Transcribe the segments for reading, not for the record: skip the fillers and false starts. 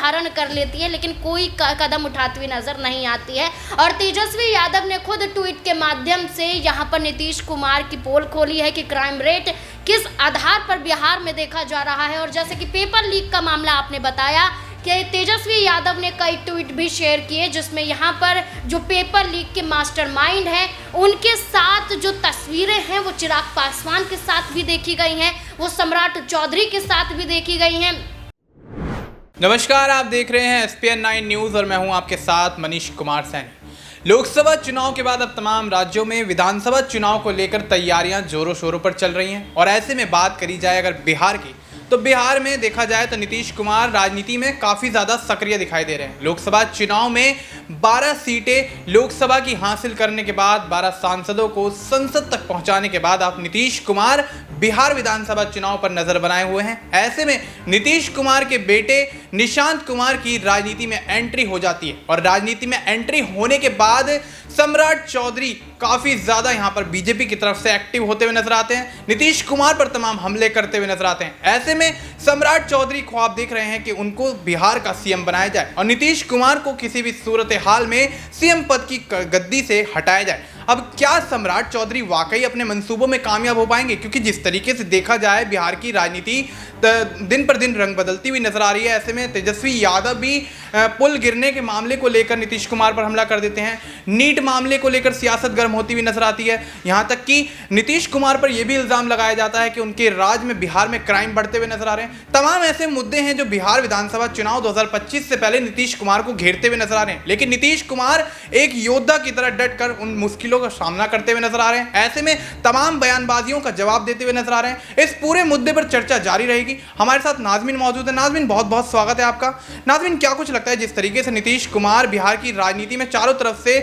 धारण कर लेती है, लेकिन कोई कदम उठाती हुई नजर नहीं आती है। और तेजस्वी यादव ने खुद ट्वीट के माध्यम से यहाँ पर नीतीश कुमार की पोल खोली है कि क्राइम रेट किस आधार पर बिहार में देखा जा रहा है। और जैसे कि पेपर लीक का मामला आपने बताया कि तेजस्वी यादव ने कई ट्वीट भी शेयर किए, जिसमें यहाँ पर जो पेपर लीक के मास्टरमाइंड हैं उनके साथ जो तस्वीरें हैं वो चिराग पासवान के साथ भी देखी गई हैं, वो सम्राट चौधरी के साथ भी देखी गई हैं। नमस्कार, आप देख रहे हैं SPN 9 न्यूज़ और मैं हूं आपके साथ मनीष कुमार सैनी। लोकसभा चुनाव के बाद अब तमाम राज्यों में विधानसभा चुनाव को लेकर तैयारियां जोरों शोरों पर चल रही हैं। और ऐसे में बात करी जाए अगर बिहार की, तो बिहार में देखा जाए तो नीतीश कुमार राजनीति में काफ़ी ज़्यादा सक्रिय दिखाई दे रहे हैं। लोकसभा चुनाव में 12 सीटें लोकसभा की हासिल करने के बाद 12 सांसदों को संसद तक पहुंचाने के बाद अब नीतीश कुमार बिहार विधानसभा चुनाव पर नजर बनाए हुए हैं। ऐसे में नीतीश कुमार के बेटे निशांत कुमार की राजनीति में एंट्री हो जाती है और राजनीति में एंट्री होने के बाद सम्राट चौधरी काफ़ी ज़्यादा यहाँ पर बीजेपी की तरफ से एक्टिव होते हुए नजर आते हैं, नीतीश कुमार पर तमाम हमले करते हुए नजर आते हैं। ऐसे में सम्राट चौधरी को आप देख रहे हैं कि उनको बिहार का सीएम बनाया जाए और नीतीश कुमार को किसी भी सूरत हाल में सीएम पद की गद्दी से हटाया जाए। अब क्या सम्राट चौधरी वाकई अपने मंसूबों में कामयाब हो पाएंगे? क्योंकि जिस तरीके से देखा जाए बिहार की राजनीति दिन पर दिन रंग बदलती हुई नजर आ रही है। ऐसे में तेजस्वी यादव भी पुल गिरने के मामले को लेकर नीतीश कुमार पर हमला कर देते हैं, नीट मामले को लेकर सियासत गर्म होती हुई नजर आती है। यहाँ तक कि नीतीश कुमार पर यह भी इल्जाम लगाया जाता है कि उनके राज में बिहार में क्राइम बढ़ते हुए नजर आ रहे हैं। तमाम ऐसे मुद्दे हैं जो बिहार विधानसभा चुनाव 2025 से पहले नीतीश कुमार को घेरते हुए नजर आ रहे हैं, लेकिन नीतीश कुमार एक योद्धा की तरह डटकर उन मुश्किलों का सामना करते हुए नजर आ रहे हैं। ऐसे में तमाम बयानबाजियों का जवाब देते हुए नजर आ रहे हैं। इस पूरे मुद्दे पर चर्चा जारी रहेगी। हमारे साथ नाज़मीन मौजूद है। नाज़मीन, बहुत बहुत स्वागत है आपका। नाज़मीन, क्या कुछ लगता है जिस तरीके से नीतीश कुमार बिहार की राजनीति में चारों तरफ से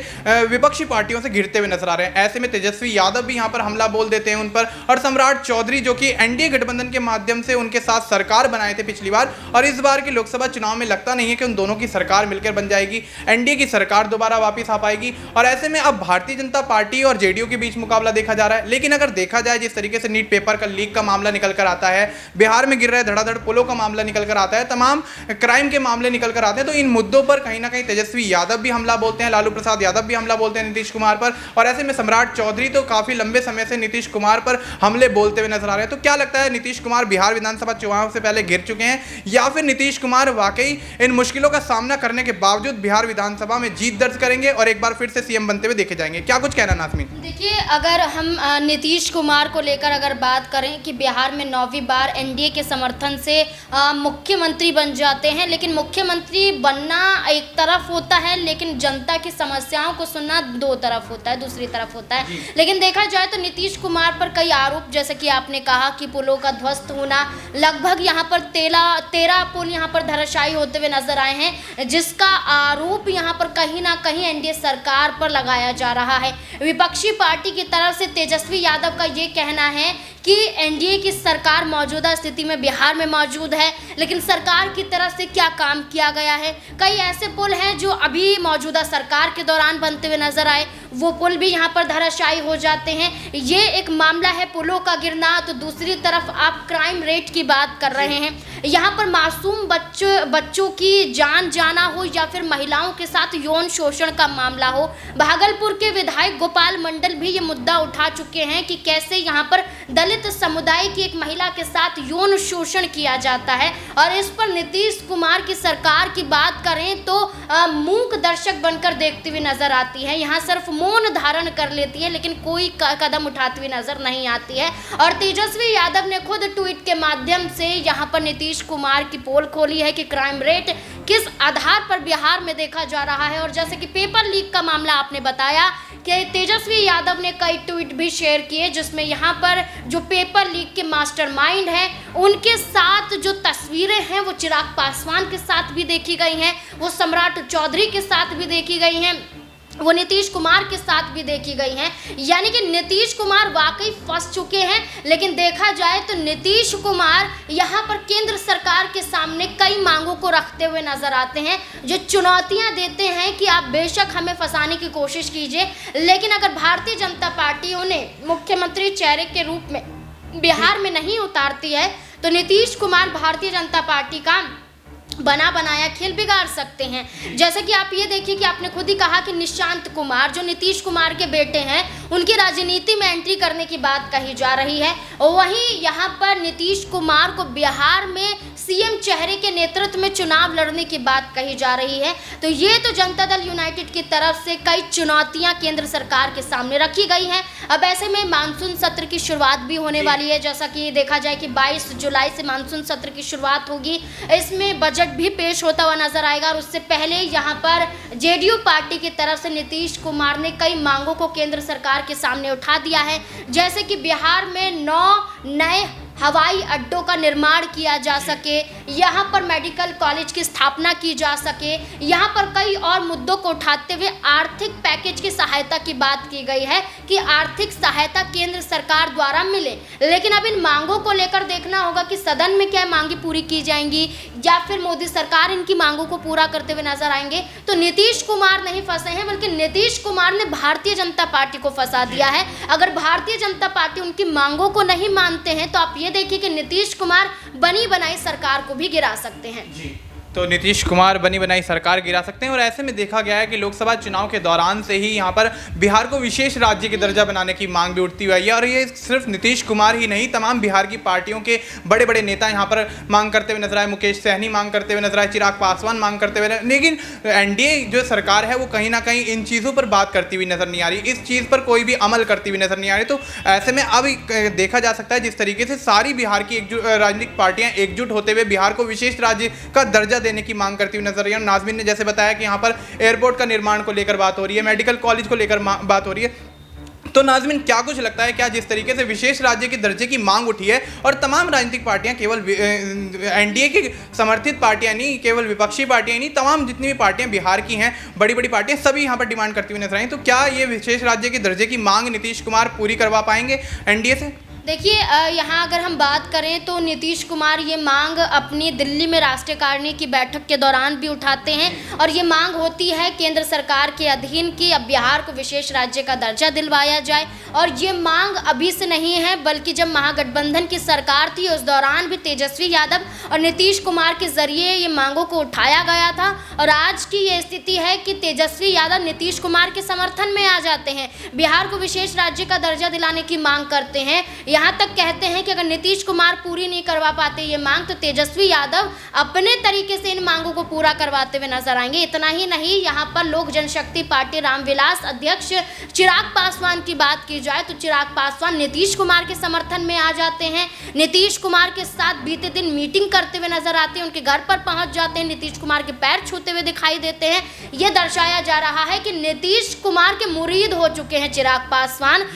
विपक्षी पार्टियों से घिरते हुए नजर आ रहे हैं, ऐसे में तेजस्वी यादव भी यहाँ पर हमला बोल देते हैं उन पर, और सम्राट चौधरी जो कि एनडीए गठबंधन के माध्यम से उनके साथ सरकार बनाए थे पिछली बार, और इस बार के लोकसभा चुनाव में लगता नहीं है कि उन दोनों की सरकार मिलकर बन जाएगी, एनडीए की सरकार दोबारा वापस आ पाएगी। और ऐसे में अब भारतीय जनता पार्टी और जेडीयू के बीच मुकाबला देखा जा रहा है। लेकिन अगर देखा जाए जिस तरीके से नीट पेपर का लीक का मामला निकल कर आता है, बिहार में गिर रहे धड़ाधड़ पुलों का मामला निकल कर आता है, तमाम क्राइम के मामले निकल कर आते हैं, तो इन मुद्दों पर कहीं ना कहीं तेजस्वी यादव भी हमला बोलते हैं, लालू प्रसाद यादव भी हमला बोलते हैं नीतीश कुमार पर। और ऐसे में सम्राट चौधरी तो काफी लंबे समय से नीतीश कुमार पर हमले बोलते हुए नजर आ रहे हैं। तो क्या लगता है, नीतीश कुमार बिहार विधानसभा चुनाव से पहले घिर चुके हैं, या फिर नीतीश कुमार वाकई इन मुश्किलों का सामना करने के बावजूद बिहार विधानसभा में जीत दर्ज करेंगे और एक बार फिर से सीएम बनते हुए देखे जाएंगे? क्या कुछ कहना नाज़मीन? देखिए, अगर हम नीतीश कुमार को लेकर अगर बात करें कि बिहार में 9वीं बार एनडीए के समर्थन से मुख्यमंत्री बन जाते हैं, लेकिन मुख्यमंत्री बनना एक तरफ होता है, लेकिन जनता की समस्याओं को सुनना दो तरफ होता है, दूसरी तरफ होता है। लेकिन देखा जाए तो नीतीश कुमार पर कई आरोप, जैसे कि आपने कहा कि पुलों का ध्वस्त होना, लगभग यहाँ पर 13 पुल यहाँ पर धराशायी होते हुए नजर आए हैं, जिसका आरोप यहाँ पर कहीं ना कहीं एनडीए सरकार पर लगाया जा रहा है। विपक्षी पार्टी की तरफ से तेजस्वी यादव का ये कहना है कि एनडीए की सरकार मौजूदा स्थिति में बिहार में मौजूद है, लेकिन सरकार की तरफ से क्या काम किया गया है? कई ऐसे पुल हैं जो अभी मौजूदा सरकार के दौरान बनते हुए नजर आए, वो पुल भी यहाँ पर धराशायी हो जाते हैं। ये एक मामला है पुलों का गिरना, तो दूसरी तरफ आप क्राइम रेट की बात कर रहे हैं। यहाँ पर मासूम बच्चों की जान जाना हो या फिर महिलाओं के साथ यौन शोषण का मामला हो, भागलपुर के विधायक गोपाल मंडल भी ये मुद्दा उठा चुके हैं कि कैसे यहाँ पर दलित समुदाय की एक महिला के साथ यौन शोषण किया जाता है। और इस पर नीतीश कुमार की सरकार की बात करें तो मूक दर्शक बनकर देखती हुई नजर आती है, यहाँ सिर्फ मौन धारण कर लेती है, लेकिन कोई कदम उठाती हुई नजर नहीं आती है। और तेजस्वी यादव ने खुद ट्वीट के माध्यम से यहाँ पर नीतीश कुमार की पोल खोली है कि क्राइम रेट किस आधार पर बिहार में देखा जा रहा है। और जैसे कि पेपर लीक का मामला आपने बताया कि तेजस्वी यादव ने कई ट्वीट भी शेयर किए, जिसमें यहाँ पर जो पेपर लीक के मास्टरमाइंड हैं उनके साथ जो तस्वीरें हैं वो चिराग पासवान के साथ भी देखी गई हैं, वो सम्राट चौधरी के साथ भी देखी गई हैं, वो नीतीश कुमार के साथ भी देखी गई हैं। यानी कि नीतीश कुमार वाकई फंस चुके हैं। लेकिन देखा जाए तो नीतीश कुमार यहाँ पर केंद्र सरकार के सामने कई मांगों को रखते हुए नजर आते हैं, जो चुनौतियाँ देते हैं कि आप बेशक हमें फंसाने की कोशिश कीजिए, लेकिन अगर भारतीय जनता पार्टी उन्हें मुख्यमंत्री चेहरे के रूप में बिहार में नहीं उतारती है तो नीतीश कुमार भारतीय जनता पार्टी का बना बनाया खेल बिगाड़ सकते हैं। जैसे कि आप ये देखिए कि आपने खुद ही कहा कि निशांत कुमार जो नीतीश कुमार के बेटे हैं, उनकी राजनीति में एंट्री करने की बात कही जा रही है। और वहीं यहाँ पर नीतीश कुमार को बिहार में सीएम चेहरे के नेतृत्व में चुनाव लड़ने की बात कही जा रही है। तो ये तो जनता दल यूनाइटेड की तरफ से कई चुनौतियां केंद्र सरकार के सामने रखी गई हैं। अब ऐसे में मानसून सत्र की शुरुआत भी होने वाली है। जैसा कि देखा जाए कि 22 जुलाई से मानसून सत्र की शुरुआत होगी। इसमें बजट भी पेश होता हुआ नजर आएगा। और उससे पहले यहाँ पर जेडीयू पार्टी की तरफ से नीतीश कुमार ने कई मांगों को केंद्र सरकार के सामने उठा दिया है। जैसे कि बिहार में 9 नए हवाई अड्डों का निर्माण किया जा सके, यहाँ पर मेडिकल कॉलेज की स्थापना की जा सके, यहाँ पर कई और मुद्दों को उठाते हुए आर्थिक पैकेज की सहायता की बात की गई है कि आर्थिक सहायता केंद्र सरकार द्वारा मिले। लेकिन अब इन मांगों को लेकर देखना होगा कि सदन में क्या मांगी पूरी की जाएंगी या फिर मोदी सरकार इनकी मांगों को पूरा करते हुए नजर आएंगे। तो नीतीश कुमार नहीं फंसे हैं, बल्कि नीतीश कुमार ने भारतीय जनता पार्टी को फंसा दिया है। अगर भारतीय जनता पार्टी उनकी मांगों को नहीं मानते हैं तो आप ये देखिए कि नीतीश कुमार बनी बनाई सरकार को भी गिरा सकते हैं। तो नीतीश कुमार बनी बनाई सरकार गिरा सकते हैं। और ऐसे में देखा गया है कि लोकसभा चुनाव के दौरान से ही यहाँ पर बिहार को विशेष राज्य के दर्जा बनाने की मांग भी उठती हुई है। और ये सिर्फ नीतीश कुमार ही नहीं, तमाम बिहार की पार्टियों के बड़े बड़े नेता यहाँ पर मांग करते हुए नजर आए। मुकेश सहनी मांग करते हुए नजर आए, चिराग पासवान मांग करते हुए। लेकिन एनडीए जो सरकार है वो कहीं ना कहीं इन चीज़ों पर बात करती हुई नजर नहीं आ रही, इस चीज़ पर कोई भी अमल करती हुई नजर नहीं आ रही। तो ऐसे में अब देखा जा सकता है जिस तरीके से सारी बिहार की राजनीतिक पार्टियां एकजुट होते हुए बिहार को विशेष राज्य का दर्जा देने की मांग करती हुई नजर आई है। नाज़मीन ने जैसे बताया कि यहाँ पर एयरपोर्ट का निर्माण को लेकर बात हो रही है, मेडिकल कॉलेज को लेकर बात हो रही है। तो नाज़मीन क्या कुछ लगता है, क्या जिस तरीके से विशेष राज्य के दर्जे की मांग उठी है और तमाम राजनीतिक पार्टियां, केवल एनडीए की समर्थित पार्टियां नहीं, केवल विपक्षी पार्टियां नहीं, तमाम जितनी भी पार्टियां बिहार की हैं, बड़ी बड़ी पार्टियां, सभी यहां पर डिमांड करती हुई नजर आई। तो क्या ये विशेष राज्य के दर्जे की मांग नीतीश कुमार पूरी करवा पाएंगे एनडीए से? देखिए, यहाँ अगर हम बात करें तो नीतीश कुमार ये मांग अपनी दिल्ली में राष्ट्रीय कार्यकारिणी की बैठक के दौरान भी उठाते हैं। और ये मांग होती है केंद्र सरकार के अधीन की अब बिहार को विशेष राज्य का दर्जा दिलवाया जाए। और ये मांग अभी से नहीं है, बल्कि जब महागठबंधन की सरकार थी उस दौरान भी तेजस्वी यादव और नीतीश कुमार के जरिए ये मांगों को उठाया गया था। और आज की ये स्थिति है कि तेजस्वी यादव नीतीश कुमार के समर्थन में आ जाते हैं, बिहार को विशेष राज्य का दर्जा दिलाने की मांग करते हैं। यहाँ तक कहते हैं कि अगर नीतीश कुमार पूरी नहीं करवा पाते ये मांग तो तेजस्वी यादव अपने तरीके से इन मांगों को पूरा करवाते हुए नजर आएंगे। इतना ही नहीं, यहाँ पर लोक जनशक्ति पार्टी रामविलास अध्यक्ष चिराग पासवान की बात की जाए तो चिराग पासवान नीतीश कुमार के समर्थन में आ जाते हैं। नीतीश कुमार के साथ बीते दिन मीटिंग करते हुए नजर आते हैं, उनके घर पर पहुंच जाते हैं, नीतीश कुमार के पैर छूते हुए दिखाई देते हैं। यह दर्शाया जा रहा है कि नीतीश कुमार के मुरीद हो चुके हैं चिराग पासवान।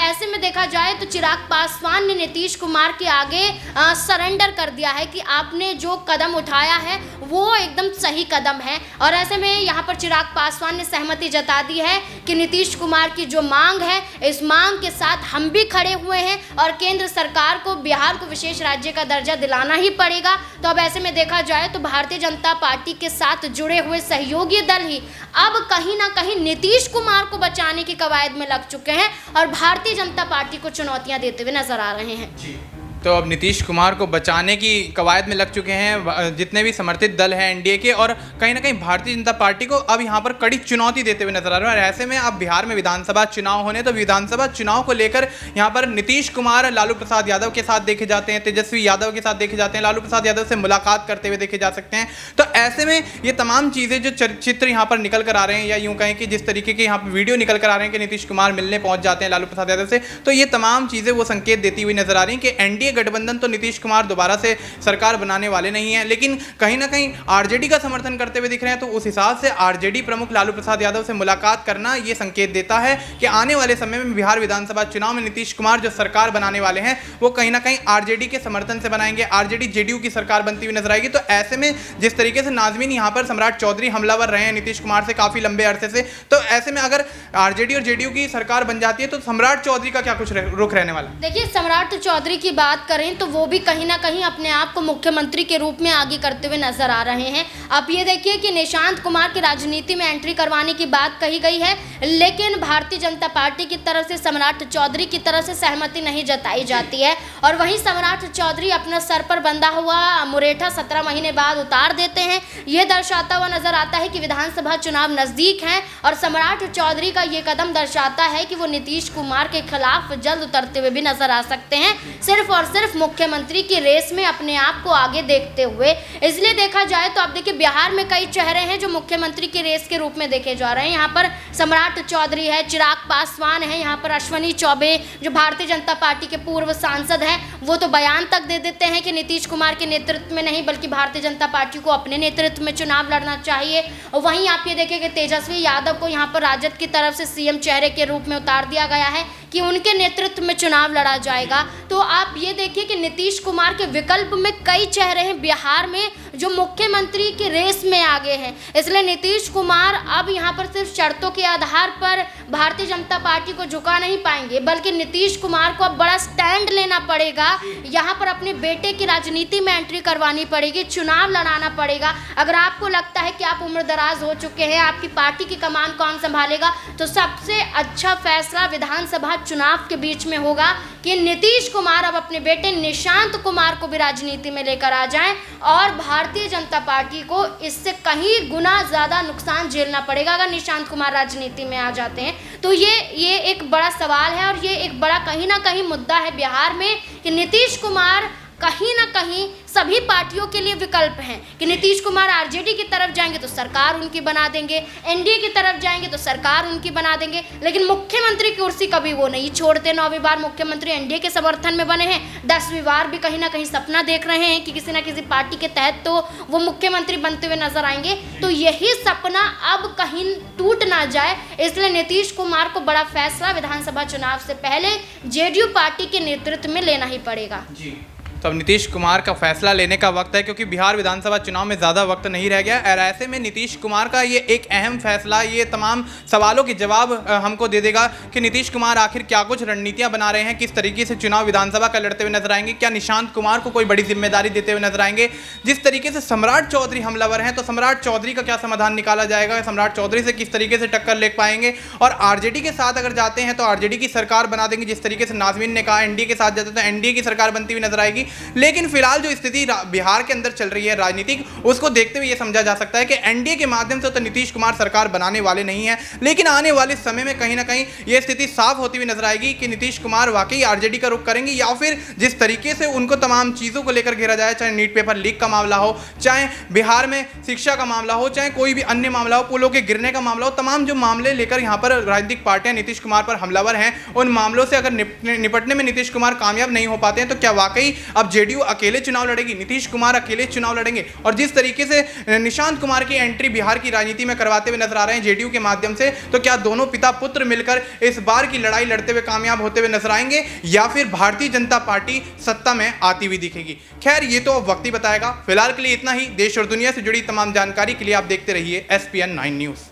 ऐसे में देखा जाए तो चिराग पासवान ने नीतीश कुमार के आगे सरेंडर कर दिया है कि आपने जो कदम उठाया है वो एकदम सही कदम है। और ऐसे में यहाँ पर चिराग पासवान ने सहमति जता दी है कि नीतीश कुमार की जो मांग है, इस मांग के साथ हम भी खड़े हुए हैं और केंद्र सरकार को बिहार को विशेष राज्य का दर्जा दिलाना ही पड़ेगा। तो अब ऐसे में देखा जाए तो भारतीय जनता पार्टी के साथ जुड़े हुए सहयोगी दल ही अब कहीं ना कहीं नीतीश कुमार को बचाने की कवायद में लग चुके हैं और भारतीय जनता पार्टी को चुनौतियां देते हुए नजर आ रहे हैं। तो अब नीतीश कुमार को बचाने की कवायद में लग चुके हैं जितने भी समर्थित दल हैं एनडीए के, और कहीं ना कहीं भारतीय जनता पार्टी को अब यहाँ पर कड़ी चुनौती देते हुए नजर आ रहे हैं। और ऐसे में अब बिहार में विधानसभा चुनाव होने, तो विधानसभा चुनाव को लेकर यहाँ पर नीतीश कुमार लालू प्रसाद यादव के साथ देखे जाते हैं, तेजस्वी यादव के साथ देखे जाते हैं, लालू प्रसाद यादव से मुलाकात करते हुए देखे जा सकते हैं। तो ऐसे में ये तमाम चीज़ें जो चित्र यहाँ पर निकल कर आ रहे हैं, या यूँ कहें कि जिस तरीके के यहाँ पर वीडियो निकल कर आ रहे हैं कि नीतीश कुमार मिलने पहुँच जाते हैं लालू प्रसाद यादव से, तो ये तमाम चीज़ें वो संकेत देती हुई नजर आ रही हैं कि एनडीए गठबंधन तो नीतीश कुमार दोबारा से सरकार बनाने वाले नहीं हैं, लेकिन कहीं ना कहीं आरजेडी का समर्थन करते हुए दिख रहे हैं। तो उस हिसाब से आरजेडी प्रमुख लालू प्रसाद यादव से मुलाकात करना ये संकेत देता है कि आने वाले समय में बिहार विधानसभा चुनाव में नीतीश कुमार जो सरकार बनाने वाले हैं वो कहीं ना कहीं आरजेडी के समर्थन से बनाएंगे, आरजेडी जेडीयू की सरकार बनती हुई नजर आएगी। तो ऐसे में जिस तरीके से नाज़मीन यहाँ पर सम्राट चौधरी हमलावर रहे हैं नीतीश कुमार से काफी लंबे अरसे से, तो ऐसे में अगर आरजेडी और जेडीयू की सरकार बन जाती है तो सम्राट चौधरी का क्या कुछ रुख रहने वाला? देखिए, सम्राट चौधरी की बात करें तो वो भी कहीं ना कहीं अपने आप को मुख्यमंत्री के रूप में आगे करते हुए नजर आ रहे हैं। आप ये देखिए कि निशांत कुमार की राजनीति में एंट्री करवाने की बात कही गई है, लेकिन भारतीय जनता पार्टी की तरफ से सम्राट चौधरी की तरफ से सहमति नहीं जताई जाती है। और वहीं सम्राट चौधरी अपने सर पर बंधा हुआ मुरेठा 17 महीने बाद उतार देते हैं। ये दर्शाता हुआ नजर आता है कि विधानसभा चुनाव नजदीक हैं और सम्राट चौधरी का ये कदम दर्शाता है कि वो नीतीश कुमार के खिलाफ जल्द उतरते हुए भी नजर आ सकते हैं, सिर्फ और सिर्फ मुख्यमंत्री की रेस में अपने आप को आगे देखते हुए। इसलिए देखा जाए तो अब देखिए बिहार में कई चेहरे हैं जो मुख्यमंत्री की रेस के रूप में देखे जा रहे हैं। यहाँ पर सम्राट चौधरी है, चिराग पासवान है, यहाँ पर अश्विनी चौबे जो भारतीय जनता पार्टी के पूर्व सांसद हैं, वो तो बयान तक दे देते हैं कि नीतीश कुमार के नेतृत्व में नहीं बल्कि भारतीय जनता पार्टी को अपने नेतृत्व में चुनाव लड़ना चाहिए। और वहीं आप ये देखें कि तेजस्वी यादव को यहाँ पर राजद की तरफ से सीएम चेहरे के रूप में उतार दिया गया है कि उनके नेतृत्व में चुनाव लड़ा जाएगा। तो आप ये देखिए कि नीतीश कुमार के विकल्प में कई चेहरे हैं बिहार में जो मुख्यमंत्री की रेस में आगे हैं। इसलिए नीतीश कुमार अब यहाँ पर सिर्फ शर्तों के आधार पर भारतीय जनता पार्टी को झुका नहीं पाएंगे, बल्कि नीतीश कुमार को अब बड़ा स्टैंड लेना पड़ेगा। यहाँ पर अपने बेटे की राजनीति में एंट्री करवानी पड़ेगी, चुनाव लड़ाना पड़ेगा। अगर आपको लगता है कि आप उम्रदराज हो चुके हैं, आपकी पार्टी की कमान कौन संभालेगा, तो सबसे अच्छा फैसला विधानसभा चुनाव के बीच में होगा कि नीतीश कुमार अब अपने बेटे निशांत कुमार को भी राजनीति में लेकर आ जाएं और भारतीय जनता पार्टी को इससे कहीं गुना ज़्यादा नुकसान झेलना पड़ेगा अगर निशांत कुमार राजनीति में आ जाते हैं। तो ये एक बड़ा सवाल है और ये एक बड़ा कहीं ना कहीं मुद्दा है बिहार में कि नीतीश कुमार कहीं ना कहीं सभी पार्टियों के लिए विकल्प हैं कि नीतीश कुमार आरजेडी की तरफ जाएंगे तो सरकार उनकी बना देंगे, एनडीए की तरफ जाएंगे तो सरकार उनकी बना देंगे, लेकिन मुख्यमंत्री की कुर्सी कभी वो नहीं छोड़ते। 9वीं बार मुख्यमंत्री एनडीए के समर्थन में बने हैं, 10वीं बार भी कहीं ना कहीं सपना देख रहे हैं कि किसी ना किसी पार्टी के तहत तो वो मुख्यमंत्री बनते हुए नजर आएंगे। तो यही सपना अब कहीं टूट ना जाए, इसलिए नीतीश कुमार को बड़ा फैसला विधानसभा चुनाव से पहले जेडीयू पार्टी के नेतृत्व में लेना ही पड़ेगा। जी, तो अब नीतीश कुमार का फैसला लेने का वक्त है, क्योंकि बिहार विधानसभा चुनाव में ज़्यादा वक्त नहीं रह गया और ऐसे में नीतीश कुमार का ये एक अहम फैसला ये तमाम सवालों के जवाब हमको दे देगा कि नीतीश कुमार आखिर क्या कुछ रणनीतियां बना रहे हैं, किस तरीके से चुनाव विधानसभा का लड़ते हुए नजर आएंगे, क्या निशांत कुमार को कोई बड़ी जिम्मेदारी देते हुए नजर आएंगे। जिस तरीके से सम्राट चौधरी हमलावर हैं तो सम्राट चौधरी का क्या समाधान निकाला जाएगा, सम्राट चौधरी से किस तरीके से टक्कर ले पाएंगे, और आरजेडी के साथ अगर जाते हैं तो आरजेडी की सरकार बना देंगे। जिस तरीके से नाज़मीन ने कहा एनडीए के साथ जाते तो एनडीए की सरकार बनती हुई नजर आएगी। लेकिन फिलहाल जो स्थिति बिहार के अंदर चल रही है राजनीतिक, उसको देखते हुए यह समझा जा सकता है कि एनडीए के माध्यम से तो नीतीश कुमार सरकार बनाने वाले नहीं है, लेकिन आने वाले समय में कहीं ना कहीं यह स्थिति साफ होती हुई नजर आएगी कि नीतीश कुमार वाकई आरजेडी का रुख करेंगे या फिर जिस तरीके से उनको तमाम चीजों को लेकर घेरा जाए, चाहे नीट पेपर लीक का मामला हो, चाहे बिहार में शिक्षा का मामला हो, चाहे कोई भी अन्य मामला हो, पुलों के गिरने का मामला हो, तमाम जो मामले लेकर यहां पर राजनीतिक पार्टियां नीतीश कुमार पर हमलावर हैं, उन मामलों से अगर निपटने में नीतीश कुमार कामयाब नहीं हो पाते हैं तो क्या वाकई अब जेडीयू अकेले चुनाव लड़ेगी, नीतीश कुमार अकेले चुनाव लड़ेंगे? और जिस तरीके से निशांत कुमार की एंट्री बिहार की राजनीति में करवाते हुए नजर आ रहे हैं जेडीयू के माध्यम से, तो क्या दोनों पिता पुत्र मिलकर इस बार की लड़ाई लड़ते हुए कामयाब होते हुए नजर आएंगे या फिर भारतीय जनता पार्टी सत्ता में आती हुई दिखेगी? खैर ये तो अब वक्त ही बताएगा। फिलहाल के लिए इतना ही। देश और दुनिया से जुड़ी तमाम जानकारी के लिए आप देखते रहिए SPN 9 न्यूज।